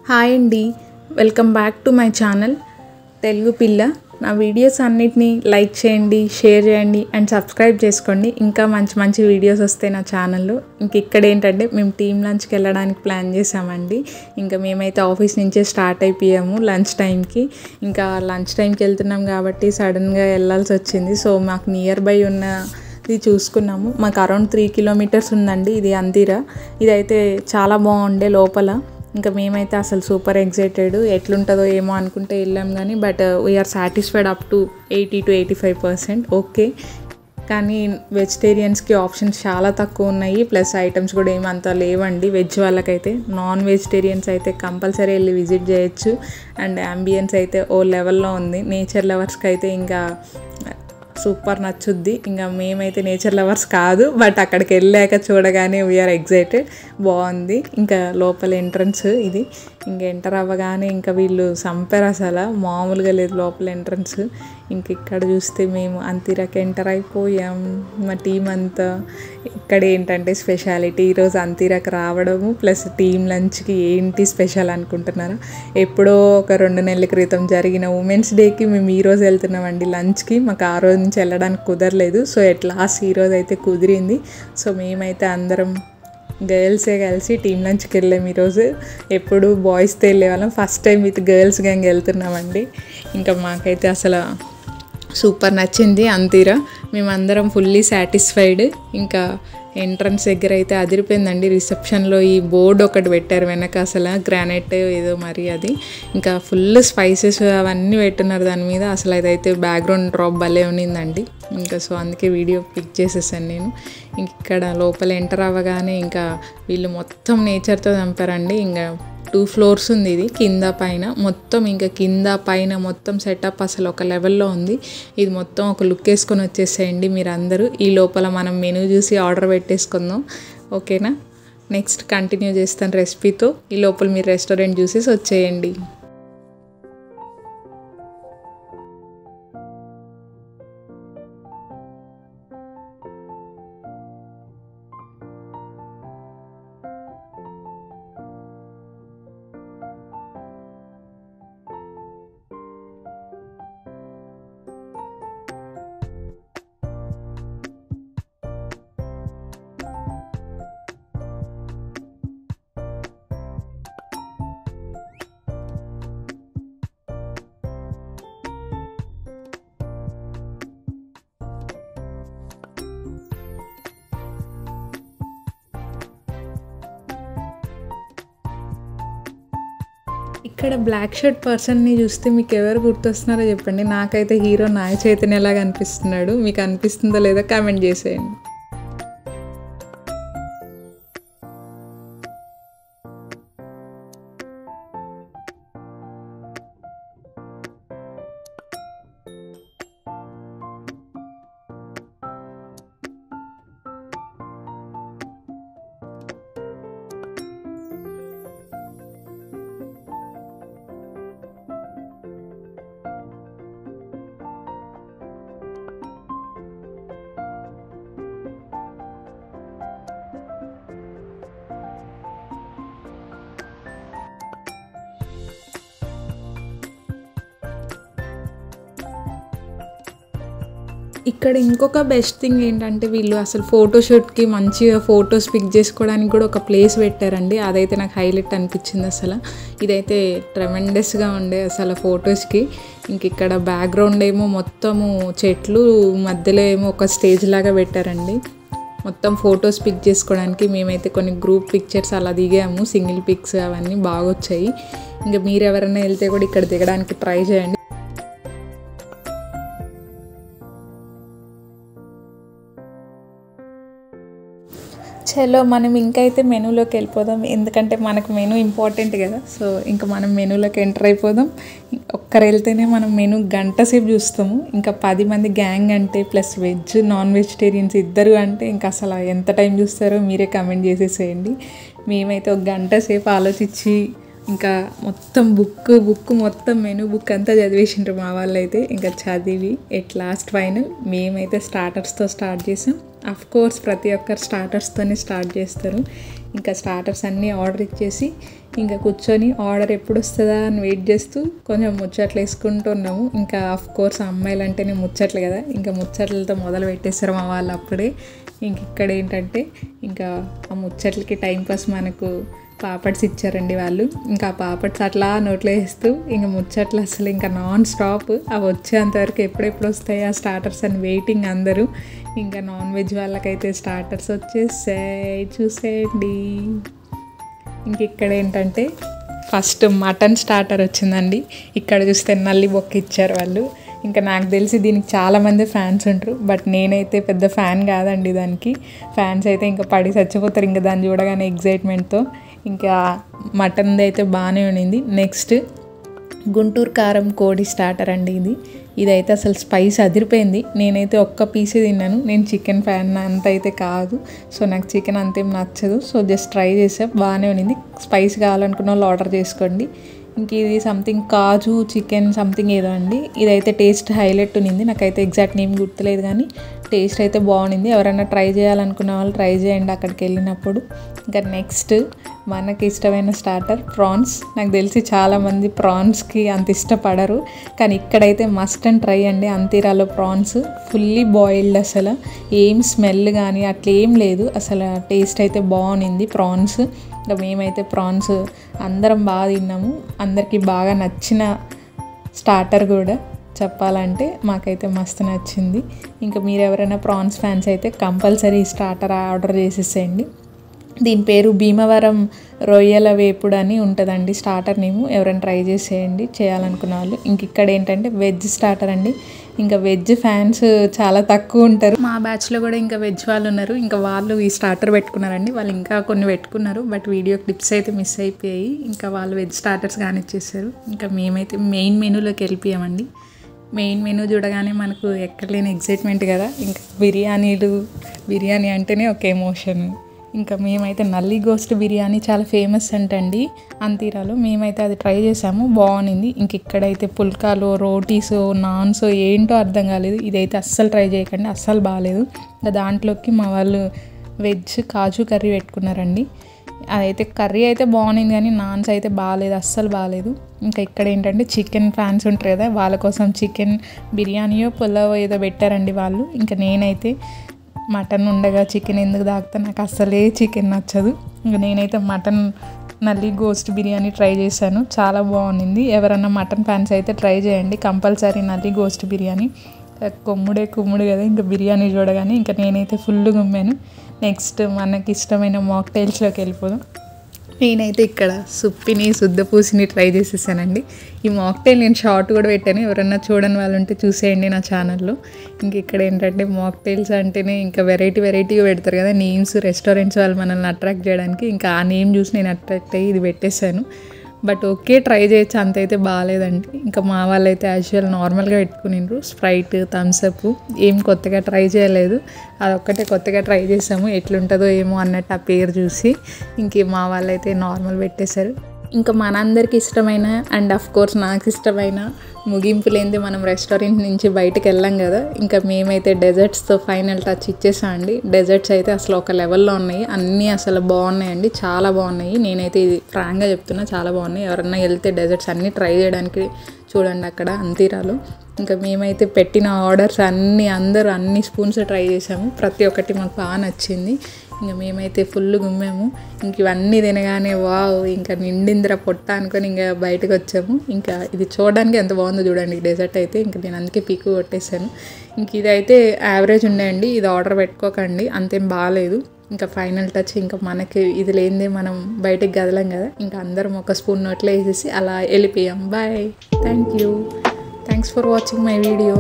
Hi అండి, welcome back to my channel Telugu పిల్ల. నా వీడియోస్ అన్నిటినీ లైక్ చేయండి, షేర్ చేయండి అండ్ సబ్స్క్రైబ్ చేసుకోండి. ఇంకా మంచి మంచి వీడియోస్ వస్తాయి నా ఛానల్లో. ఇక్కడ ఏంటంటే మేము టీమ్ లంచ్కి వెళ్ళడానికి ప్లాన్ చేసామండి. ఇంకా మేమైతే ఆఫీస్ నుంచే స్టార్ట్ అయిపోయాము లంచ్ టైంకి. ఇంకా లంచ్ టైంకి వెళ్తున్నాం కాబట్టి సడన్గా వెళ్ళాల్సి వచ్చింది. సో మాకు నియర్ బై ఇది చూసుకున్నాము. మాకు అరౌండ్ 3 కిలోమీటర్స్ ఉందండి ఇది అందిరా. ఇదైతే చాలా బాగుండే లోపల. ఇంకా మేమైతే అసలు సూపర్ ఎగ్జైటెడ్, ఎట్లుంటుందో ఏమో అనుకుంటే వెళ్ళాం కానీ but we are satisfied up to 80 to 85%. Okay, కానీ వెజిటేరియన్స్కి ఆప్షన్స్ చాలా తక్కువ ఉన్నాయి, ప్లస్ ఐటమ్స్ కూడా ఏమంత లేవండి వెజ్ వాళ్ళకైతే. నాన్ వెజిటేరియన్స్ అయితే కంపల్సరీ వెళ్ళి విజిట్ చేయొచ్చు. అండ్ అంబియన్స్ అయితే ఓ లెవెల్లో ఉంది. నేచర్ లవర్స్కి అయితే ఇంకా సూపర్ నచ్చుద్ది. ఇంకా మేమైతే నేచర్ లవర్స్ కాదు, బట్ అక్కడికి వెళ్ళాక చూడగానే వీఆర్ ఎగ్జైటెడ్. బాగుంది. ఇంకా లోపల ఎంట్రన్స్ ఇది. ఇంకా ఎంటర్ అవ్వగానే ఇంకా వీళ్ళు సంపారు, అసలు మామూలుగా లేదు లోపల ఎంట్రన్స్. ఇంక ఇక్కడ చూస్తే మేము అంతిరాకి ఎంటర్ అయిపోయాం మా టీం అంతా. ఇక్కడ ఏంటంటే స్పెషాలిటీ ఈరోజు అంతిరాకి రావడము ప్లస్ టీం లంచ్కి ఏంటి స్పెషల్ అనుకుంటున్నారా? ఎప్పుడో ఒక 2 నెలల క్రితం జరిగిన ఉమెన్స్ డేకి మేము ఈరోజు వెళ్తున్నామండి లంచ్కి. మాకు ఆ రోజు నుంచి వెళ్ళడానికి కుదరలేదు. సో ఎట్ లాస్ట్ ఈరోజు అయితే కుదిరింది. సో మేమైతే అందరం గర్ల్సే కలిసి టీం లంచ్కి వెళ్ళాం ఈరోజు. ఎప్పుడు బాయ్స్తో వెళ్ళేవాళ్ళం, first time with girls gang వెళ్తున్నామండి. ఇంకా మాకైతే అసలు సూపర్ నచ్చింది అంతిరా. మేమందరం ఫుల్లీ సాటిస్ఫైడ్. ఇంకా ఎంట్రన్స్ దగ్గర అయితే అదిరిపోయిందండి. రిసెప్షన్లో ఈ బోర్డు ఒకటి పెట్టారు వెనక, అసలు గ్రానైట్ ఏదో మరి అది. ఇంకా ఫుల్ స్పైసెస్ అవన్నీ పెట్టున్నారు దాని మీద. అసలు అదైతే బ్యాక్గ్రౌండ్ డ్రాప్ భలే ఉన్నిందండి. ఇంకా సో అందుకే వీడియో పిక్ చేసేసాను నేను. ఇంక ఇక్కడ లోపల ఎంటర్ అవ్వగానే ఇంకా వీళ్ళు మొత్తం నేచర్తో చంపారండి. ఇంకా 2 floors ఉంది ఇది, కింద పైన మొత్తం. ఇంకా కింద పైన మొత్తం సెటప్ అసలు ఒక లెవెల్లో ఉంది. ఇది మొత్తం ఒక లుక్ వేసుకొని వచ్చేసేయండి మీరు అందరూ. ఈ లోపల మనం మెనూ చూసి ఆర్డర్ పెట్టేసుకుందాం, ఓకేనా? నెక్స్ట్ కంటిన్యూ చేస్తాను రెసిపీతో. ఈ లోపల మీరు రెస్టారెంట్ చూసేసి వచ్చేయండి. ఇక్కడ బ్లాక్ షర్ట్ పర్సన్ని చూస్తే మీకు ఎవరు గుర్తొస్తున్నారో చెప్పండి. నాకైతే హీరో నాగ చైతన్యలాగా అనిపిస్తున్నాడు. మీకు అనిపిస్తుందో లేదో కామెంట్ చేసేయండి. ఇక్కడ ఇంకొక బెస్ట్ థింగ్ ఏంటంటే వీళ్ళు అసలు ఫోటోషూట్కి మంచిగా ఫొటోస్ పిక్ చేసుకోవడానికి కూడా ఒక ప్లేస్ పెట్టారండి. అదైతే నాకు హైలైట్ అనిపించింది అసలు. ఇదైతే ట్రెమెండస్గా ఉండే అసలు ఫొటోస్కి. ఇంక ఇక్కడ బ్యాక్గ్రౌండ్ ఏమో మొత్తము చెట్లు, మధ్యలో ఏమో ఒక స్టేజ్ లాగా పెట్టారండి మొత్తం ఫొటోస్ పిక్ చేసుకోవడానికి. మేమైతే కొన్ని గ్రూప్ పిక్చర్స్ అలా దిగాము, సింగిల్ పిక్స్ అవన్నీ బాగా వచ్చాయి. ఇంకా మీరు ఎవరైనా వెళ్తే కూడా ఇక్కడ దిగడానికి ట్రై చేయండి. చలో మనం ఇంకైతే మెనూలోకి వెళ్ళిపోదాం, ఎందుకంటే మనకు మెనూ ఇంపార్టెంట్ కదా. సో ఇంకా మనం మెనూలోకి ఎంటర్ అయిపోదాం. ఒక్కరు వెళ్తేనే మనం మెనూ గంట సేపు చూస్తాము. ఇంకా 10 మంది గ్యాంగ్ అంటే ప్లస్ వెజ్ నాన్ వెజిటేరియన్స్ ఇద్దరు అంటే ఇంకా అసలు ఎంత టైం చూస్తారో మీరే కామెంట్ చేసేసేయండి. మేమైతే ఒక గంట సేపు ఆలోచించి ఇంకా మొత్తం బుక్ మొత్తం మెనూ బుక్ అంతా చదివేసిండ్రు మా వాళ్ళు అయితే. ఇంకా చదివి ఎట్ లాస్ట్ ఫైన్ మేమైతే స్టార్టర్స్తో స్టార్ట్ చేసాం. అఫ్ కోర్స్ ప్రతి ఒక్కరు స్టార్టర్స్తోనే స్టార్ట్ చేస్తారు. ఇంకా స్టార్టర్స్ అన్నీ ఆర్డర్ ఇచ్చేసి ఇంకా కూర్చొని ఆర్డర్ ఎప్పుడు వస్తుందా అని వెయిట్ చేస్తూ కొంచెం ముచ్చట్లు వేసుకుంటూ ఉన్నాము. ఇంకా ఆఫ్ కోర్స్ అమ్మాయిలు అంటేనే ముచ్చట్లు కదా, ఇంకా ముచ్చట్లతో మొదలు పెట్టేస్తారు మా వాళ్ళు అప్పుడే. ఇంక ఇక్కడ ఏంటంటే ఇంకా ఆ ముచ్చట్లకి టైంపాస్ మనకు పాపడ్స్ ఇచ్చారండి వాళ్ళు. ఇంకా ఆ పాపడ్స్ అట్లా నోట్లో వేస్తూ ఇంకా ముచ్చట్లు అసలు ఇంకా నాన్ స్టాప్. అవి వచ్చేంతవరకు ఎప్పుడెప్పుడు వస్తాయి ఆ స్టార్టర్స్ అని వెయిటింగ్ అందరూ. ఇంకా నాన్ వెజ్ వాళ్ళకైతే స్టార్టర్స్ వచ్చేసాయి, చూసేయండి. ఇంక ఇక్కడ ఏంటంటే ఫస్ట్ మటన్ స్టార్టర్ వచ్చిందండి. ఇక్కడ చూస్తే నల్లి బొక్క ఇచ్చారు వాళ్ళు. ఇంకా నాకు తెలిసి దీనికి చాలామంది ఫ్యాన్స్ ఉంటారు, బట్ నేనైతే పెద్ద ఫ్యాన్ కాదండి దానికి. ఫ్యాన్స్ అయితే ఇంకా పడి చచ్చిపోతారు ఇంకా దాన్ని చూడగానే ఎగ్జైట్మెంట్తో. ఇంకా మటన్ది అయితే బాగానే ఉండింది. నెక్స్ట్ గుంటూరు కారం కోడి స్టార్టర్ అండి ఇదైతే అసలు స్పైస్ అదిరిపోయింది. నేనైతే ఒక్క పీసే తిన్నాను. నేను చికెన్ ఫ్యాన్ అంత అయితే కాదు, సో నాకు చికెన్ అంతేం నచ్చదు. సో జస్ట్ ట్రై చేసా, బాగానే ఉండింది. స్పైస్ కావాలనుకున్న వాళ్ళు ఆర్డర్ చేసుకోండి. ఇంక ఇది సంథింగ్ కాజు చికెన్ సంథింగ్ ఏదో అండి. ఇదైతే టేస్ట్ హైలైట్ ఉన్నింది. నాకైతే ఎగ్జాక్ట్ నేమ్ గుర్తులేదు కానీ టేస్ట్ అయితే బాగుండింది. ఎవరైనా ట్రై చేయాలనుకున్న వాళ్ళు ట్రై చేయండి అక్కడికి వెళ్ళినప్పుడు. ఇంకా నెక్స్ట్ మనకి ఇష్టమైన స్టార్టర్ ప్రాన్స్. నాకు తెలిసి చాలామంది ప్రాన్స్కి అంత ఇష్టపడరు, కానీ ఇక్కడైతే మస్ట్ అండ్ ట్రై అండి. అంతీరాలో ప్రాన్స్ ఫుల్లీ బాయిల్డ్, అసలు ఏం స్మెల్ కానీ అట్లా ఏం లేదు. అసలు టేస్ట్ అయితే బాగుంది ప్రాన్స్. ఇంకా మేమైతే ప్రాన్స్ అందరం బాగా తిన్నాము. అందరికీ బాగా నచ్చిన స్టార్టర్ కూడా చెప్పాలంటే మాకైతే మస్తు నచ్చింది. ఇంకా మీరు ఎవరైనా ప్రాన్స్ ఫ్యాన్స్ అయితే కంపల్సరీ స్టార్టర్ ఆర్డర్ చేసేసేయండి. దీని పేరు భీమవరం రొయ్యల వేపుడు అని ఉంటుందండి స్టార్టర్ నేము. ఎవరైనా ట్రై చేసేయండి చేయాలనుకున్న వాళ్ళు. ఇంక ఇక్కడ ఏంటంటే వెజ్ స్టార్టర్ అండి. ఇంకా వెజ్ ఫ్యాన్స్ చాలా తక్కువ ఉంటారు. మా బ్యాచ్లో కూడా ఇంకా వెజ్ వాళ్ళు ఉన్నారు. ఇంకా వాళ్ళు ఈ స్టార్టర్ పెట్టుకున్నారండి. వాళ్ళు ఇంకా కొన్ని పెట్టుకున్నారు, బట్ వీడియో క్లిప్స్ అయితే మిస్ అయిపోయాయి. ఇంకా వాళ్ళు వెజ్ స్టార్టర్స్ కానిచ్చేసారు. ఇంకా మేమైతే మెయిన్ మెనూలోకి వెళ్ళిపోయామండి. మెయిన్ మెనూ చూడగానే మనకు ఎక్కడలేని ఎగ్జైట్మెంట్ కదా. ఇంకా బిర్యానీ అంటేనే ఒక ఎమోషన్. ఇంకా మేమైతే నల్లి గోస్ట్ బిర్యానీ చాలా ఫేమస్ అంటండి అంతీరాలో. మేమైతే అది ట్రై చేసాము, బాగుంది. ఇంక ఇక్కడైతే పుల్కాలు రోటీస్ నాన్స్ ఏంటో అర్థం కాలేదు. ఇదైతే అస్సలు ట్రై చేయకండి, అస్సలు బాగాలేదు. ఇంకా దాంట్లోకి మా వాళ్ళు వెజ్ కాజు కర్రీ పెట్టుకున్నారండి. అదైతే కర్రీ అయితే బాగుంది కానీ నాన్స్ అయితే బాగాలేదు, అస్సలు బాగాలేదు. ఇంకా ఇక్కడ ఏంటంటే చికెన్ ఫ్యాన్స్ ఉంటారు కదా, వాళ్ళ కోసం చికెన్ బిర్యానీయో పులావ్ ఏదో పెట్టారండి వాళ్ళు. ఇంకా నేనైతే మటన్ ఉండగా చికెన్ ఎందుకు తాగుతా, నాకు అస్సలే చికెన్ నచ్చదు. ఇంకా నేనైతే మటన్ నల్లి గోస్ట్ బిర్యానీ ట్రై చేశాను, చాలా బాగుంది. ఎవరన్నా మటన్ ఫ్యాన్స్ అయితే ట్రై చేయండి కంపల్సరీ నల్లి గోస్ట్ బిర్యానీ. కుమ్ముడు కదా ఇంకా బిర్యానీ చూడగానే ఇంకా నేనైతే ఫుల్ గుమ్మాను. నెక్స్ట్ మనకి ఇష్టమైన మాక్టైల్స్లోకి వెళ్ళిపోదాం. నేనైతే ఇక్కడ సుప్పిని శుద్ధపూసిని ట్రై చేసేసానండి. ఈ మాక్టైల్ నేను షార్ట్ కూడా పెట్టాను, ఎవరన్నా చూడని వాళ్ళు ఉంటే చూసేయండి నా ఛానల్లో. ఇంక ఇక్కడ ఏంటంటే మాక్టైల్స్ అంటేనే ఇంకా వెరైటీగా పెడతారు కదా నేమ్స్, రెస్టారెంట్స్ వాళ్ళు మనల్ని అట్రాక్ట్ చేయడానికి. ఇంకా ఆ నేమ్ చూసి నేను అట్రాక్ట్ అయ్యి ఇది పెట్టేశాను. బట్ ఓకే ట్రై చేయొచ్చు, అంత అయితే బాగాలేదండి. ఇంకా మా వాళ్ళు అయితే యాక్చువల్ నార్మల్గా పెట్టుకునిండ్రు, స్ప్రైట్ థమ్స్అప్, ఏం కొత్తగా ట్రై చేయలేదు. అదొక్కటే కొత్తగా ట్రై చేసాము, ఎట్లుంటుందో ఏమో అన్నట్టు ఆ పేరు చూసి. ఇంక మా వాళ్ళు అయితే నార్మల్ పెట్టేశారు. ఇంకా మనందరికి ఇష్టమైన అండ్ అఫ్ కోర్స్ నాకు ఇష్టమైన ముగింపు లేనిది మనం రెస్టారెంట్ నుంచి బయటకు వెళ్ళాం కదా. ఇంకా మేమైతే డెజర్ట్స్తో ఫైనల్ టచ్ ఇచ్చేసామండి. డెజర్ట్స్ అయితే అసలు ఒక లెవెల్లో ఉన్నాయి, అన్నీ అసలు బాగున్నాయండి, చాలా బాగున్నాయి. నేనైతే ఇది ఫ్రాంక్గా చెప్తున్నా, చాలా బాగున్నాయి. ఎవరన్నా వెళ్తే డెజర్ట్స్ అన్నీ ట్రై చేయడానికి చూడండి అక్కడ అంతీరాలో. ఇంకా మేమైతే పెట్టిన ఆర్డర్స్ అన్ని స్పూన్స్ ట్రై చేసాము, ప్రతి ఒక్కటి మాకు బాగా నచ్చింది. ఇంకా మేమైతే ఫుల్ గుమ్మాము. ఇంక ఇవన్నీ తినగానే వావ్ ఇంకా నిండిందిరా పొట్ట అనుకొని ఇంకా బయటకు వచ్చాము. ఇంకా ఇది చూడడానికి ఎంత బాగుందో చూడండి డెజర్ట్ అయితే. ఇంకా నేను అందుకే పీకు కొట్టేశాను. ఇంక ఇదైతే యావరేజ్ ఉండేయండి, ఇది ఆర్డర్ పెట్టుకోకండి, అంతేం బాగాలేదు. ఇంకా ఫైనల్ టచ్ ఇంకా మనకి ఇది లేనిదే మనం బయటకు కదలం కదా. ఇంకా అందరం ఒక స్పూన్ నోట్లో వేసేసి అలా వెళ్ళిపోయాం. Bye, thanks for watching my video.